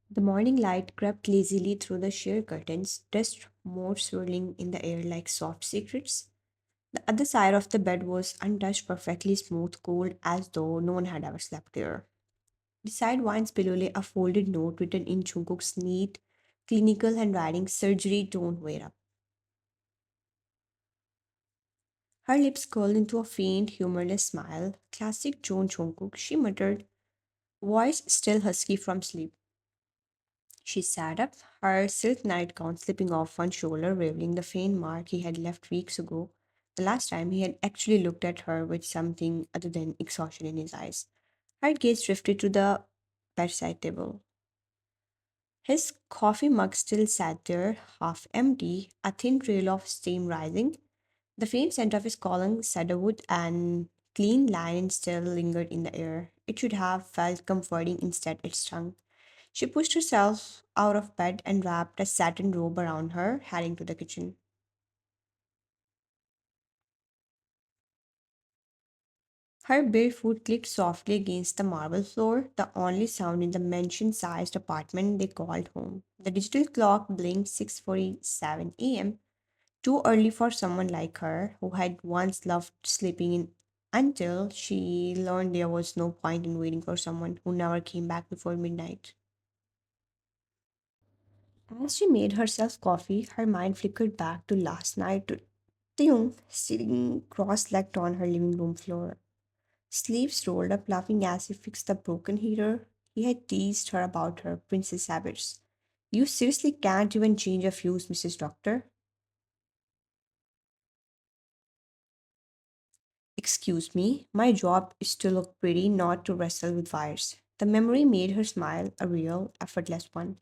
The morning light crept lazily through the sheer curtains, dust more swirling in the air like soft secrets. The other side of the bed was untouched, perfectly smooth, cold, as though no one had ever slept there. Beside Wine's pillow lay a folded note written in Jungkook's neat, clinical handwriting, surgery, don't wear up. Her lips curled into a faint, humorless smile. Classic Joan Jungkook, she muttered, voice still husky from sleep. She sat up, her silk nightgown slipping off one shoulder, revealing the faint mark he had left weeks ago, the last time he had actually looked at her with something other than exhaustion in his eyes. Her gaze drifted to the bedside table. His coffee mug still sat there, half empty, a thin trail of steam rising. The faint scent of his cologne, cedarwood, and clean linen still lingered in the air. It should have felt comforting, instead it stung. She pushed herself out of bed and wrapped a satin robe around her, heading to the kitchen. Her bare foot clicked softly against the marble floor, the only sound in the mansion-sized apartment they called home. The digital clock blinked 6:47 a.m., too early for someone like her, who had once loved sleeping in until she learned there was no point in waiting for someone who never came back before midnight. As she made herself coffee, her mind flickered back to last night to Tyung sitting cross legged on her living room floor, sleeves rolled up, laughing as he fixed the broken heater. He had teased her about her princess habits. You seriously can't even change a fuse, Mrs. Doctor? Excuse me, my job is to look pretty, not to wrestle with wires. The memory made her smile, a real, effortless one.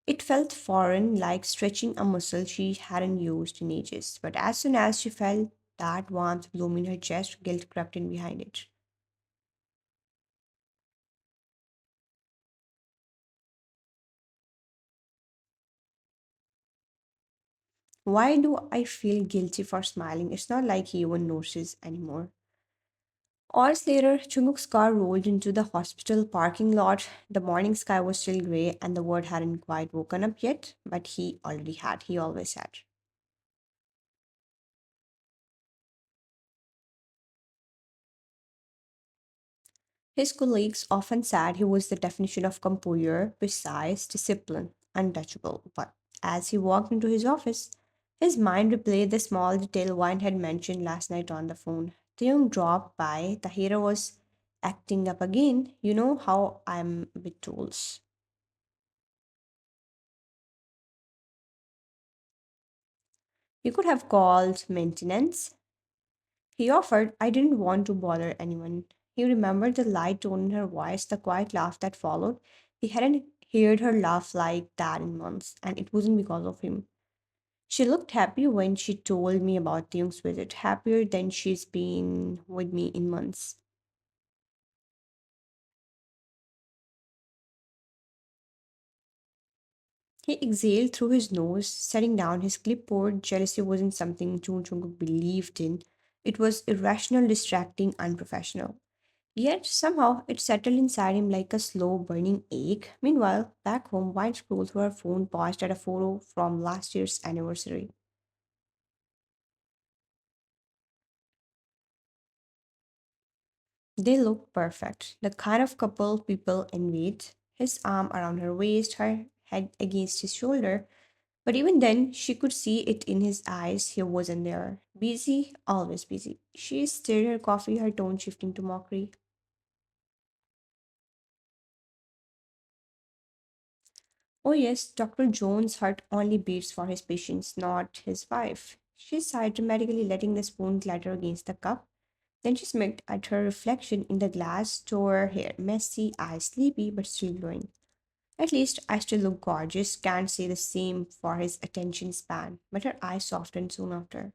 It felt foreign, like stretching a muscle she hadn't used in ages. But as soon as she felt that warmth bloom in her chest, guilt crept in behind it. Why do I feel guilty for smiling? It's not like he even notices anymore. Hours later, Chunguk's car rolled into the hospital parking lot. The morning sky was still grey and the world hadn't quite woken up yet, but he already had. He always had. His colleagues often said he was the definition of composure, precise, discipline, untouchable. But as he walked into his office, his mind replayed the small detail Wine had mentioned last night on the phone. The young dropped by, the hero was acting up again. You know how I'm with tools. You could have called maintenance. He offered. I didn't want to bother anyone. He remembered the light tone in her voice, the quiet laugh that followed. He hadn't heard her laugh like that in months, and it wasn't because of him. She looked happy when she told me about the Young's visit, happier than she's been with me in months. He exhaled through his nose, setting down his clipboard. Jealousy wasn't something Jung Jungkook believed in. It was irrational, distracting, unprofessional. Yet somehow it settled inside him like a slow burning ache. Meanwhile, back home, White scrolled through her phone, paused at a photo from last year's anniversary. They looked perfect, the kind of couple people envied. His arm around her waist, her head against his shoulder. But even then, she could see it in his eyes. He wasn't there. Busy, always busy. She stirred her coffee, her tone shifting to mockery. Oh, yes, Dr. Jones' heart only beats for his patients, not his wife. She sighed dramatically, letting the spoon clatter against the cup. Then she smirked at her reflection in the glass, tore her hair messy, eyes sleepy, but still glowing. At least I still look gorgeous, can't say the same for his attention span, but her eyes softened soon after.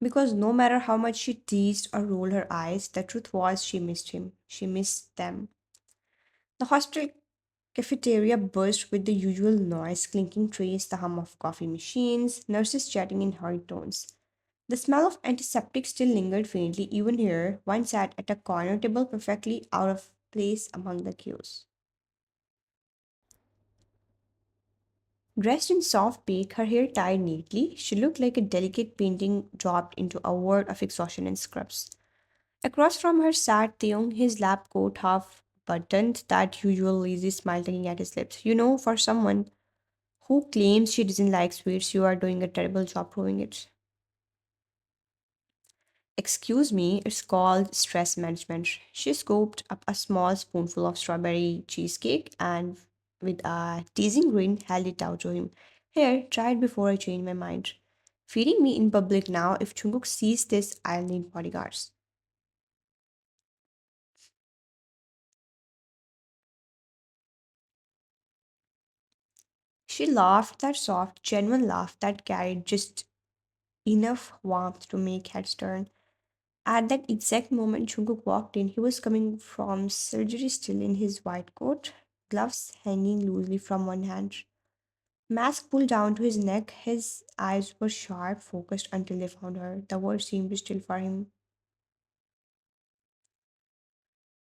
Because no matter how much she teased or rolled her eyes, the truth was she missed him. She missed them. The hospital cafeteria buzzed with the usual noise, clinking trays, the hum of coffee machines, nurses chatting in hurried tones. The smell of antiseptic still lingered faintly even here. One sat at a corner table perfectly out of place among the queues. Dressed in soft pink, her hair tied neatly, she looked like a delicate painting dropped into a world of exhaustion and scrubs. Across from her sat Theung, his lab coat half buttoned, that usual lazy smile tugging at his lips. You know, for someone who claims she doesn't like sweets, you are doing a terrible job proving it. Excuse me, it's called stress management. She scooped up a small spoonful of strawberry cheesecake and, with a teasing grin, held it out to him. Here, try it before I change my mind. Feeding me in public now, if Jungkook sees this, I'll need bodyguards. She laughed, that soft, genuine laugh that carried just enough warmth to make heads turn. At that exact moment, Jungkook walked in. He was coming from surgery still in his white coat, gloves hanging loosely from one hand. Mask pulled down to his neck, his eyes were sharp, focused until they found her. The world seemed still for him.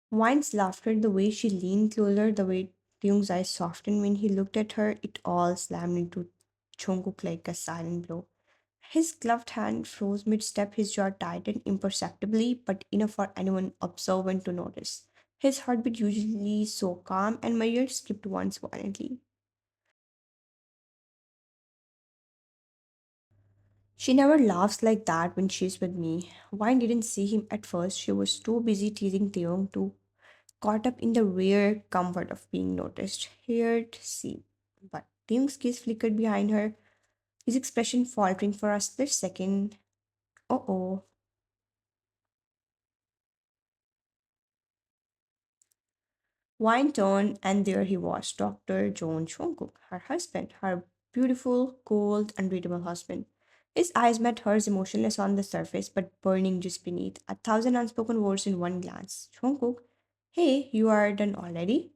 Wine's laughter, the way she leaned closer, the way Ryung's eyes softened when he looked at her, it all slammed into Jungkook like a silent blow. His gloved hand froze mid-step, his jaw tightened imperceptibly, but enough for anyone observant to notice. His heartbeat, usually so calm and measured, skipped once violently. She never laughs like that when she's with me. Wine didn't see him at first. She was too busy teasing Theong, too caught up in the rare comfort of being noticed, heard, seen. But Theong's gaze flickered behind her, his expression faltering for a split second. Oh oh. Wine turned, and there he was, Dr. John Jungkook, her husband, her beautiful, cold, unreadable husband. His eyes met hers, emotionless on the surface, but burning just beneath. A thousand unspoken words in one glance. Jungkook, hey, you are done already?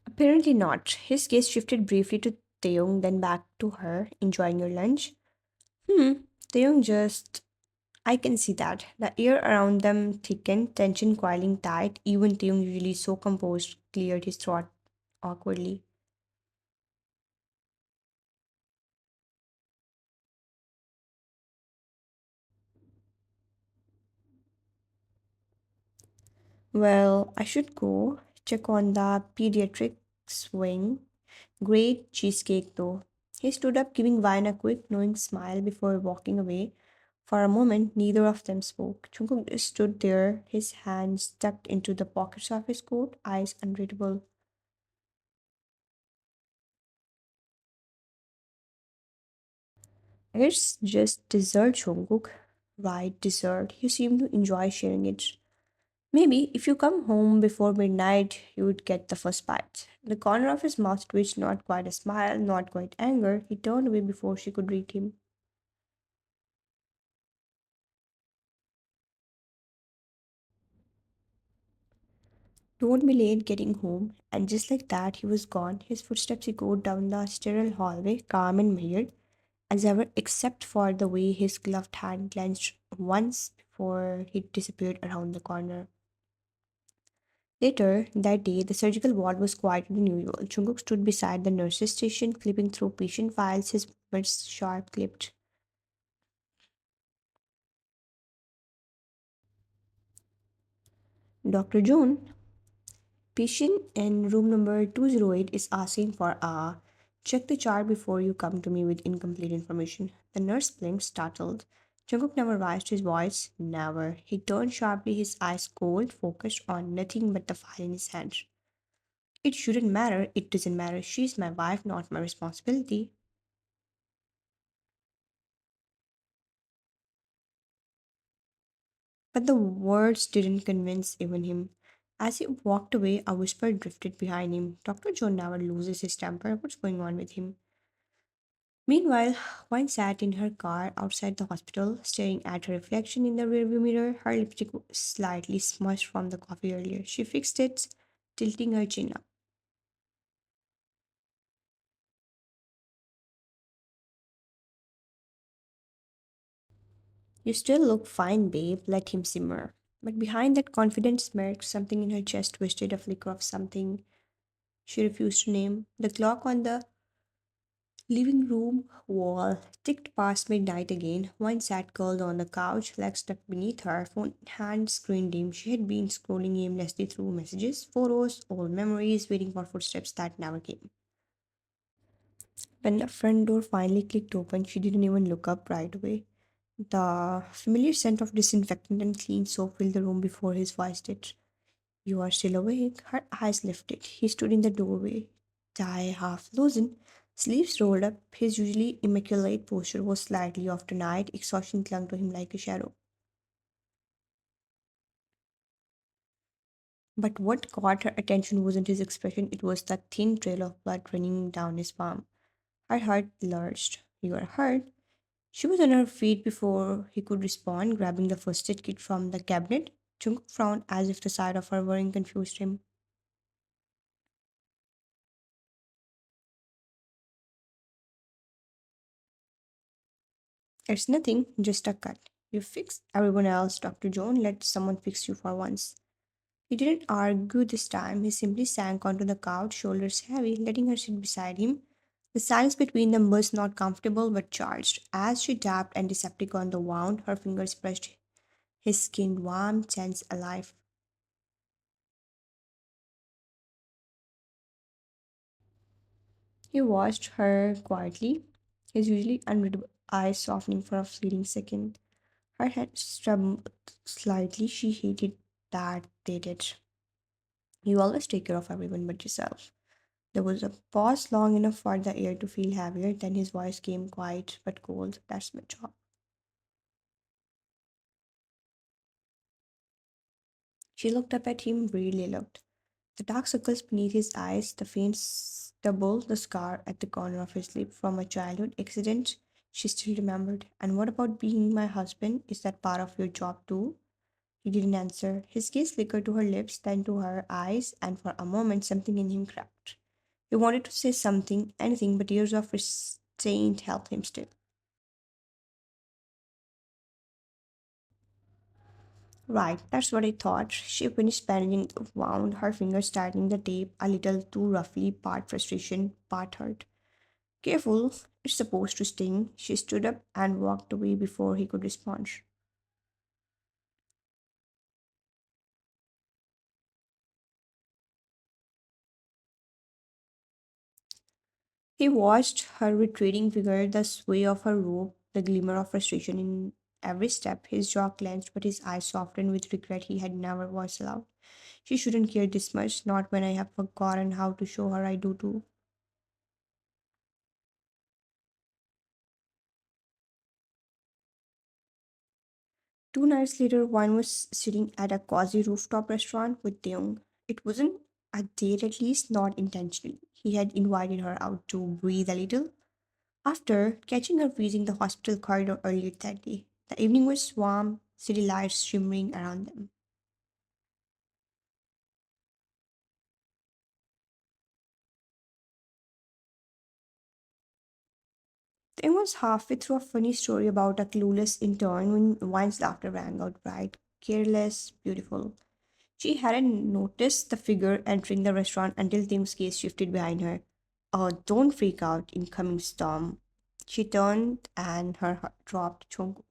Apparently not. His gaze shifted briefly to Taeyong, then back to her, enjoying your lunch. Hmm, Taeyong just. I can see that. The air around them thickened, tension coiling tight. Even Taeyong, usually so composed, cleared his throat awkwardly. Well, I should go check on the pediatrics wing. Great cheesecake, though. He stood up, giving Vine a quick, knowing smile before walking away. For a moment, neither of them spoke. Jungkook just stood there, his hands tucked into the pockets of his coat, eyes unreadable. It's just dessert, Jungkook. Right, dessert. You seem to enjoy sharing it. Maybe if you come home before midnight, you would get the first bite. The corner of his mouth twitched, not quite a smile, not quite anger. He turned away before she could read him. Don't be late getting home. And just like that, he was gone. His footsteps echoed down the sterile hallway, calm and measured as ever, except for the way his gloved hand clenched once before he disappeared around the corner. Later that day, the surgical ward was quieter than usual. Jungkook stood beside the nurse's station, flipping through patient files, his movements sharp clipped. Dr. Joan, patient in room number 208 is asking for a check the chart before you come to me with incomplete information. The nurse blinked, startled. Jungkook never raised his voice, never. He turned sharply, his eyes cold, focused on nothing but the file in his hand. It shouldn't matter, it doesn't matter. She's my wife, not my responsibility. But the words didn't convince even him. As he walked away, a whisper drifted behind him. Dr. Joe never loses his temper. What's going on with him? Meanwhile, Wine sat in her car outside the hospital, staring at her reflection in the rearview mirror. Her lipstick was slightly smudged from the coffee earlier. She fixed it, tilting her chin up. You still look fine, babe, let him simmer. But behind that confident smirk, something in her chest twisted, a flicker of something she refused to name. The clock on the living room wall ticked past midnight again. One sat curled on the couch, legs tucked beneath her, phone hand screen dim. She had been scrolling aimlessly through messages, photos, old memories, waiting for footsteps that never came. When the front door finally clicked open, she didn't even look up right away. The familiar scent of disinfectant and clean soap filled the room before his voice did. You are still awake? Her eyes lifted. He stood in the doorway, tie half loosened, sleeves rolled up. His usually immaculate posture was slightly off tonight. Exhaustion clung to him like a shadow. But what caught her attention wasn't his expression, it was the thin trail of blood running down his palm. Her heart lurched. You are hurt? She was on her feet before he could respond, grabbing the first aid kit from the cabinet. Jungkook frowned as if the sight of her worrying confused him. It's nothing, just a cut. You fix everyone else, Dr. Joan. Let someone fix you for once. He didn't argue this time. He simply sank onto the couch, shoulders heavy, letting her sit beside him. The silence between them was not comfortable but charged. As she tapped antiseptic on the wound, her fingers pressed his skin warm, tense, alive. He watched her quietly, his usually unreadable eyes softening for a fleeting second. Her head trembled slightly. She hated that they did. You always take care of everyone but yourself. There was a pause long enough for the air to feel heavier, then his voice came quiet but cold. That's my job. She looked up at him, really looked. The dark circles beneath his eyes, the faint stubble, the scar at the corner of his lip from a childhood accident she still remembered. And what about being my husband? Is that part of your job too? He didn't answer. His gaze flickered to her lips, then to her eyes, and for a moment something in him cracked. He wanted to say something, anything, but years of restraint held him still. Right, that's what I thought. She finished bandaging the wound, her fingers tightening the tape a little too roughly, part frustration, part hurt. Careful, it's supposed to sting. She stood up and walked away before he could respond. He watched her retreating figure, the sway of her robe, the glimmer of frustration in every step. His jaw clenched, but his eyes softened with regret he had never voiced aloud. She shouldn't care this much, not when I have forgotten how to show her I do too. 2 nights later, one was sitting at a cozy rooftop restaurant with Deung. It wasn't a date, at least not intentionally. He had invited her out to breathe a little. After catching her freezing the hospital corridor earlier that day, the evening was warm, city lights shimmering around them. Deung was halfway through a funny story about a clueless intern when Wine's laughter rang out bright, careless, beautiful. She hadn't noticed the figure entering the restaurant until Tim's gaze shifted behind her. Oh, don't freak out, incoming storm. She turned and her heart dropped. Jungkook.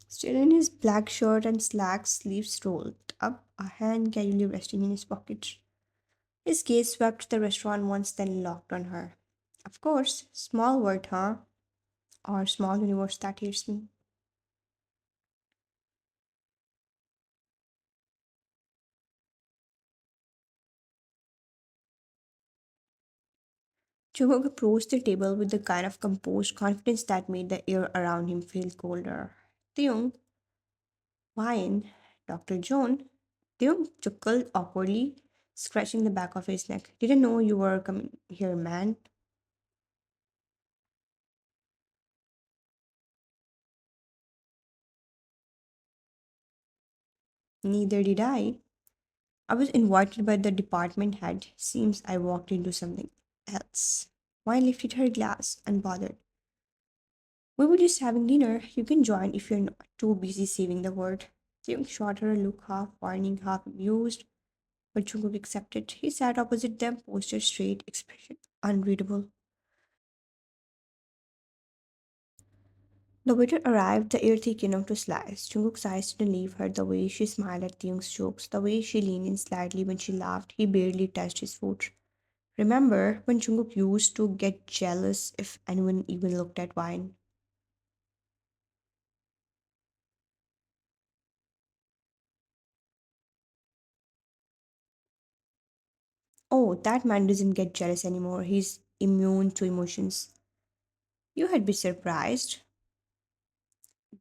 Still in his black shirt and slacks, sleeves rolled up, a hand casually resting in his pocket. His gaze swept the restaurant once, then locked on her. Of course, small word, huh? Or small universe that hates me. Jungkook approached the table with the kind of composed confidence that made the air around him feel colder. Taeyong, wine, Dr. John. Taeyong chuckled awkwardly, scratching the back of his neck. Didn't know you were coming here, man. Neither did I. I was invited by the department head. Seems I walked into something else. Wine lifted her glass, unbothered. We were just having dinner. You can join if you're not too busy saving the word. Jung shot her a look, half warning, half amused, but Jungkook accepted. He sat opposite them, posture straight, expression unreadable. The waiter arrived, the air thick enough to slice. Jungkook's eyes didn't leave her, the way she smiled at Young's jokes, the way she leaned in slightly when she laughed. He barely touched his foot. Remember when Jungkook used to get jealous if anyone even looked at wine? Oh, that man doesn't get jealous anymore. He's immune to emotions. You had been surprised.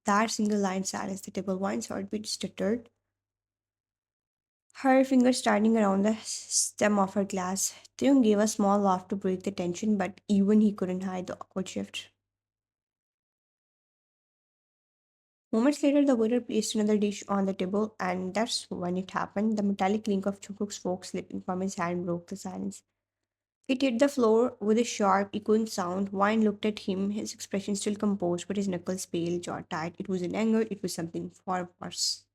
That single line silenced the table. Wine's heartbeat stuttered. Her fingers tightened around the stem of her glass. Theon gave a small laugh to break the tension, but even he couldn't hide the awkward shift. Moments later, the waiter placed another dish on the table, and that's when it happened. The metallic clink of Chukuk's fork slipping from his hand broke the silence. It hit the floor with a sharp, echoing sound. Wine looked at him, his expression still composed, but his knuckles pale, jaw tight. It wasn't anger, it was something far worse.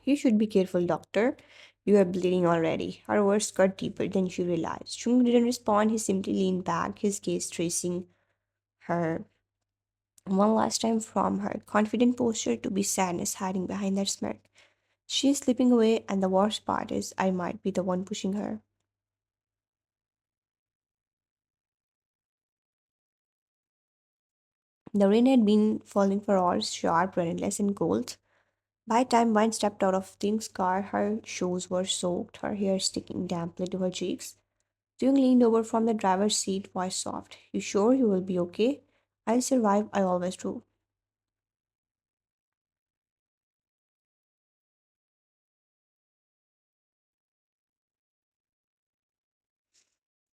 You should be careful, doctor. You are bleeding already. Her words cut deeper than she realized. Chung didn't respond, he simply leaned back, his gaze tracing her one last time from her confident posture to be sadness hiding behind that smirk. She is slipping away, and the worst part is I might be the one pushing her. The rain had been falling for hours, sharp, relentless, and cold. By the time Vine stepped out of Thing's car, her shoes were soaked, her hair sticking damply to her cheeks. Jung leaned over from the driver's seat, voice soft. You sure you will be okay? I'll survive, I always do.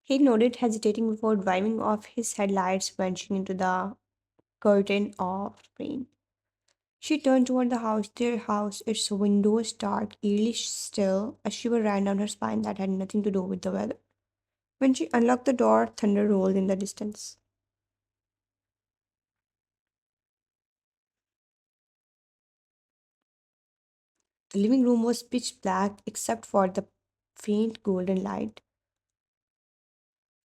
He nodded, hesitating before driving off, his headlights vanishing into the curtain of rain. She turned toward the house, their house, its windows dark, eerily still. A shiver ran down her spine that had nothing to do with the weather. When she unlocked the door, thunder rolled in the distance. The living room was pitch black except for the faint golden light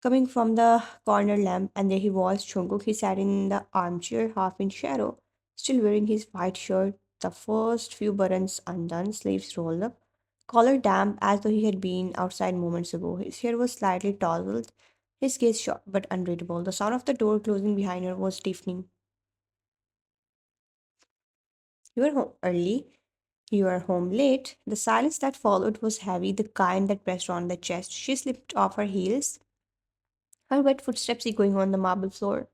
coming from the corner lamp, and there he was, Jungkook. He sat in the armchair, half in shadow, still wearing his white shirt, the first few buttons undone, sleeves rolled up, collar damp as though he had been outside moments ago. His hair was slightly tousled, his gaze sharp but unreadable. The sound of the door closing behind her was deafening. You are home early. You are home late. The silence that followed was heavy, the kind that pressed on the chest. She slipped off her heels, her wet footsteps echoing on the marble floor.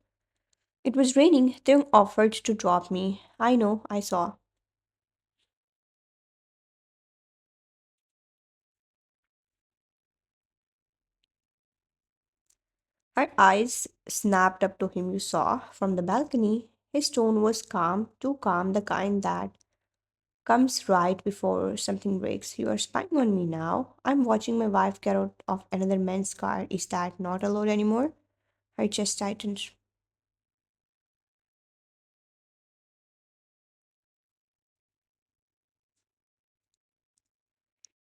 It was raining. They offered to drop me. I know, I saw. Her eyes snapped up to him, you saw, from the balcony. His tone was calm, too calm, the kind that comes right before something breaks. You are spying on me now. I'm watching my wife get out of another man's car. Is that not allowed anymore? Her chest tightened.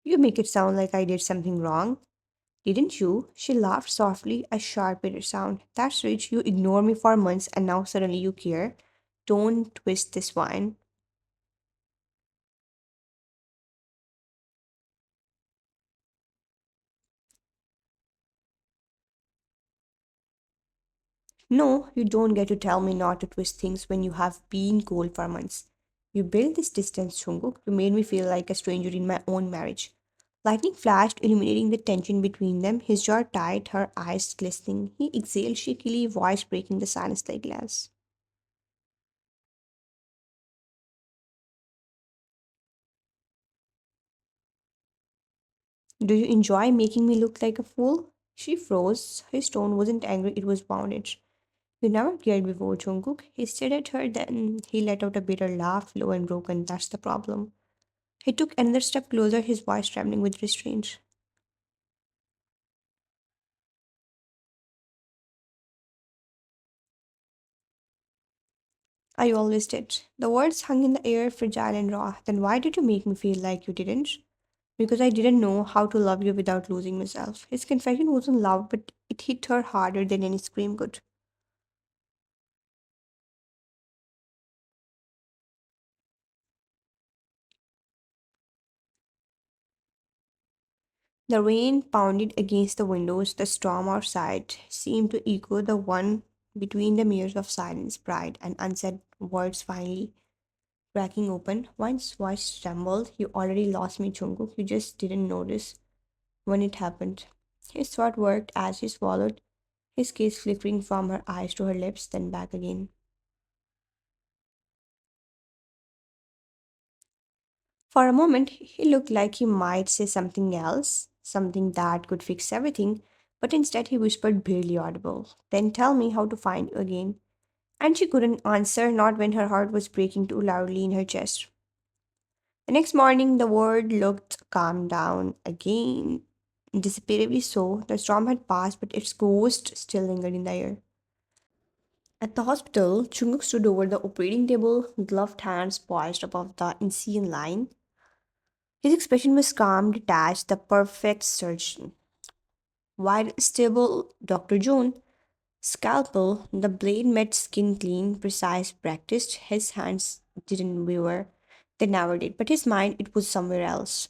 You make it sound like I did something wrong. Didn't you? She laughed softly, a sharp bitter sound. That's rich. You ignore me for months and now suddenly you care. Don't twist this wine. No, you don't get to tell me not to twist things when you have been cold for months. You built this distance, Jungkook. You made me feel like a stranger in my own marriage. Lightning flashed, illuminating the tension between them, his jaw tight, her eyes glistening. He exhaled shakily, voice breaking the silence like glass. Do you enjoy making me look like a fool? She froze. His tone wasn't angry, it was wounded. You never cared before, Jungkook. He stared at her, then he let out a bitter laugh, low and broken. That's the problem. He took another step closer, his voice trembling with restraint. I always did. The words hung in the air, fragile and raw. Then why did you make me feel like you didn't? Because I didn't know how to love you without losing myself. His confession wasn't loud, but it hit her harder than any scream could. The rain pounded against the windows. The storm outside seemed to echo the one between the mirrors of silence, pride, and unsaid words finally cracking open. Once voice trembled. You already lost me, Jungkook. You just didn't notice when it happened. His thought worked as he swallowed, his gaze flickering from her eyes to her lips, then back again. For a moment, he looked like he might say something else, something that could fix everything, but instead he whispered, barely audible, then tell me how to find you again. And she couldn't answer, not when her heart was breaking too loudly in her chest. The next morning, the world looked calmed down again. Disappearingly so, the storm had passed, but its ghost still lingered in the air. At the hospital, Chunguk stood over the operating table, gloved hands poised above the incision line. His expression was calm, detached, the perfect surgeon. While stable, Dr. Jones, scalpel, the blade met skin clean, precise, practiced. His hands didn't waver. They never did, but his mind, it was somewhere else.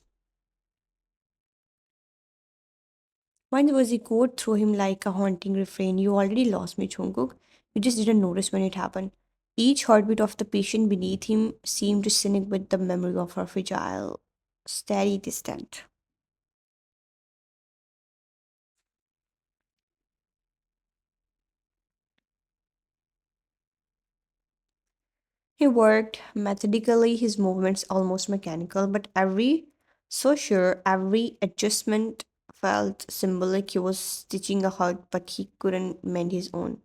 Once was echoed through him like a haunting refrain. You already lost me, Chungkook. You just didn't notice when it happened. Each heartbeat of the patient beneath him seemed to sync with the memory of her fragile, steady, distant. He worked methodically, his movements almost mechanical, but so sure, every adjustment felt symbolic. He was stitching a hurt, but he couldn't mend his own.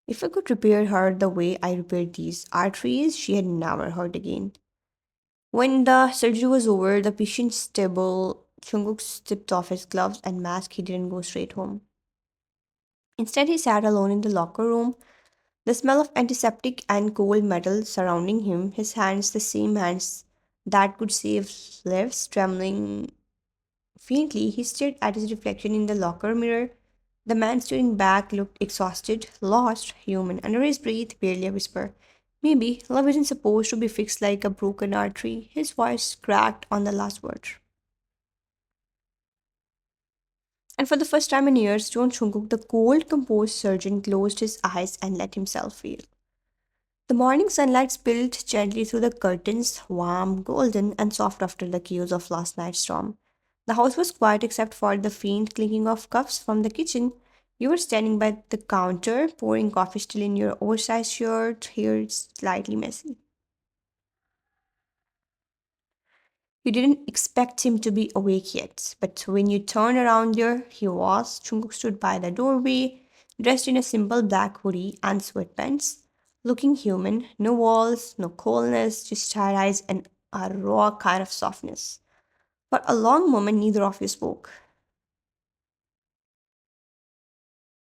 If I could repair her the way I repaired these arteries, she had never hurt again. When the surgery was over, the patient stable, Jungkook stripped off his gloves and mask. He didn't go straight home. Instead, he sat alone in the locker room, the smell of antiseptic and cold metal surrounding him, his hands the same hands that could save lives, trembling faintly. He stared at his reflection in the locker mirror. The man staring back looked exhausted, lost, human. Under his breath, barely a whisper. Maybe love isn't supposed to be fixed like a broken artery. His voice cracked on the last word. And for the first time in years, John Chungkook, the cold, composed surgeon, closed his eyes and let himself feel. The morning sunlight spilled gently through the curtains, warm, golden, and soft after the chaos of last night's storm. The house was quiet except for the faint clinking of cups from the kitchen. You were standing by the counter, pouring coffee still in your oversized shirt, hair slightly messy. You didn't expect him to be awake yet, but when you turned around there, he was. Chungkook stood by the doorway, dressed in a simple black hoodie and sweatpants, looking human. No walls, no coldness, just tired eyes and a raw kind of softness. For a long moment, neither of you spoke.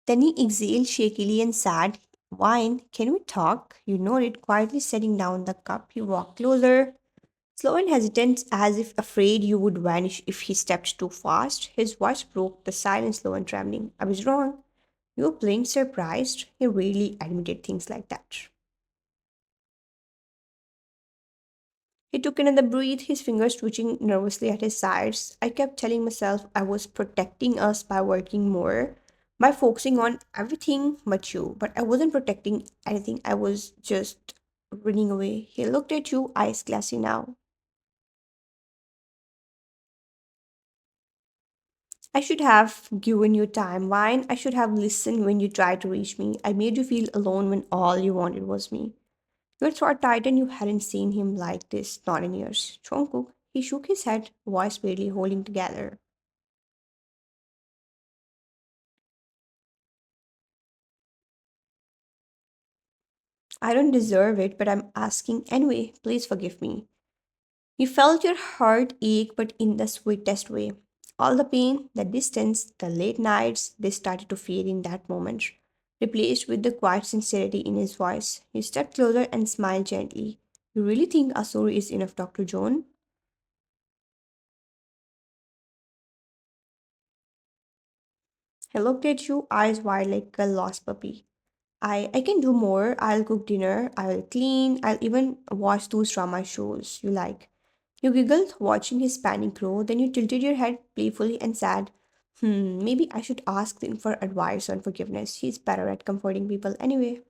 Then he exhaled shakily and said, Wine, can we talk? You nodded, quietly setting down the cup. He walked closer, slow and hesitant, as if afraid you would vanish if he stepped too fast. His voice broke the silence, slow and trembling. I was wrong. You were playing surprised. He rarely admitted things like that. He took another breath, his fingers twitching nervously at his sides. I kept telling myself I was protecting us by working more, by focusing on everything but you. But I wasn't protecting anything, I was just running away. He looked at you, eyes glassy now. I should have given you time, Wine. I should have listened when you tried to reach me. I made you feel alone when all you wanted was me. Your throat tightened, you hadn't seen him like this, not in years. Jungkook, he shook his head, voice barely holding together. I don't deserve it, but I'm asking anyway. Please forgive me. You felt your heart ache, but in the sweetest way. All the pain, the distance, the late nights, they started to fade in that moment, replaced with the quiet sincerity in his voice. He stepped closer and smiled gently. You really think a story is enough, Dr. John? He looked at you, eyes wide like a lost puppy. I can do more. I'll cook dinner, I'll clean, I'll even watch those drama shows you like. You giggled, watching his panic grow, then you tilted your head playfully and said, maybe I should ask him for advice on forgiveness. He's better at comforting people anyway.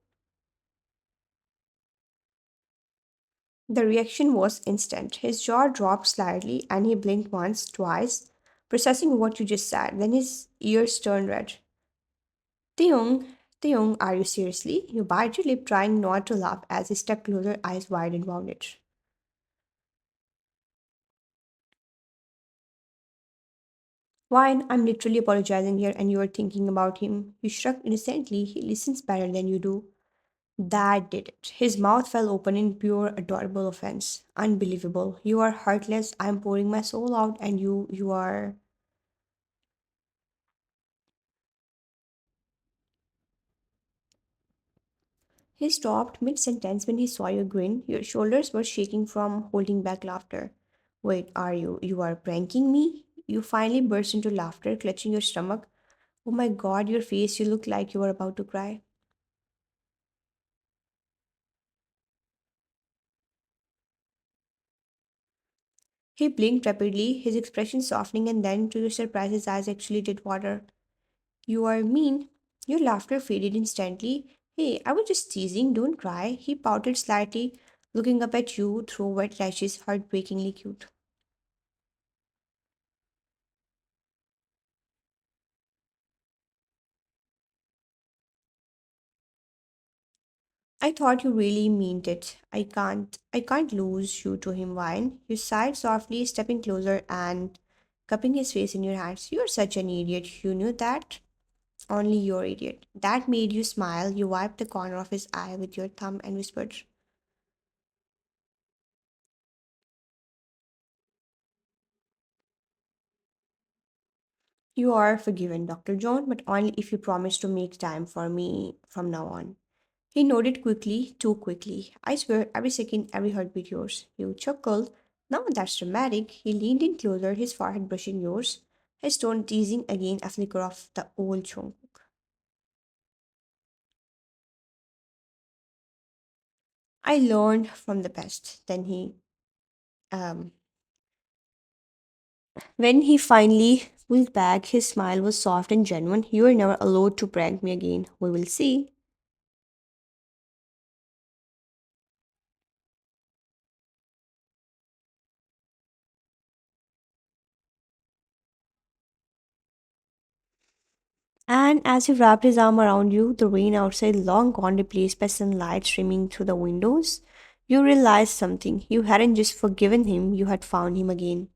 The reaction was instant. His jaw dropped slightly and he blinked once, twice, processing what you just said. Then his ears turned red. Theung, Theung, are you seriously? You bite your lip, trying not to laugh as he stepped closer, eyes wide and wounded. Wine, I'm literally apologizing here and you are thinking about him. You shrugged innocently. He listens better than you do. That did it. His mouth fell open in pure, adorable offense. Unbelievable. You are heartless. I'm pouring my soul out, and you are. He stopped mid sentence when he saw your grin. Your shoulders were shaking from holding back laughter. Wait, you are pranking me? You finally burst into laughter, clutching your stomach. Oh my god, your face, you look like you were about to cry. He blinked rapidly, his expression softening, and then, to your surprise, his eyes actually did water. You are mean. Your laughter faded instantly. Hey, I was just teasing, don't cry. He pouted slightly, looking up at you through wet lashes, heartbreakingly cute. I thought you really meant it. I can't lose you to him, Wine. You sighed softly, stepping closer and cupping his face in your hands. You're such an idiot. You knew that? Only you're idiot. That made you smile. You wiped the corner of his eye with your thumb and whispered, you are forgiven, Dr. John, but only if you promise to make time for me from now on. He nodded quickly, too quickly. I swear, every second, every heartbeat yours. You chuckled. Now that's dramatic. He leaned in closer, his forehead brushing yours, his tone teasing again, a flicker of the old Jungkook. I learned from the best. Um, when he finally pulled back, his smile was soft and genuine. You are never allowed to prank me again. We will see. And as he wrapped his arm around you, the rain outside long gone replaced by sunlight streaming through the windows, you realized something. You hadn't just forgiven him, you had found him again.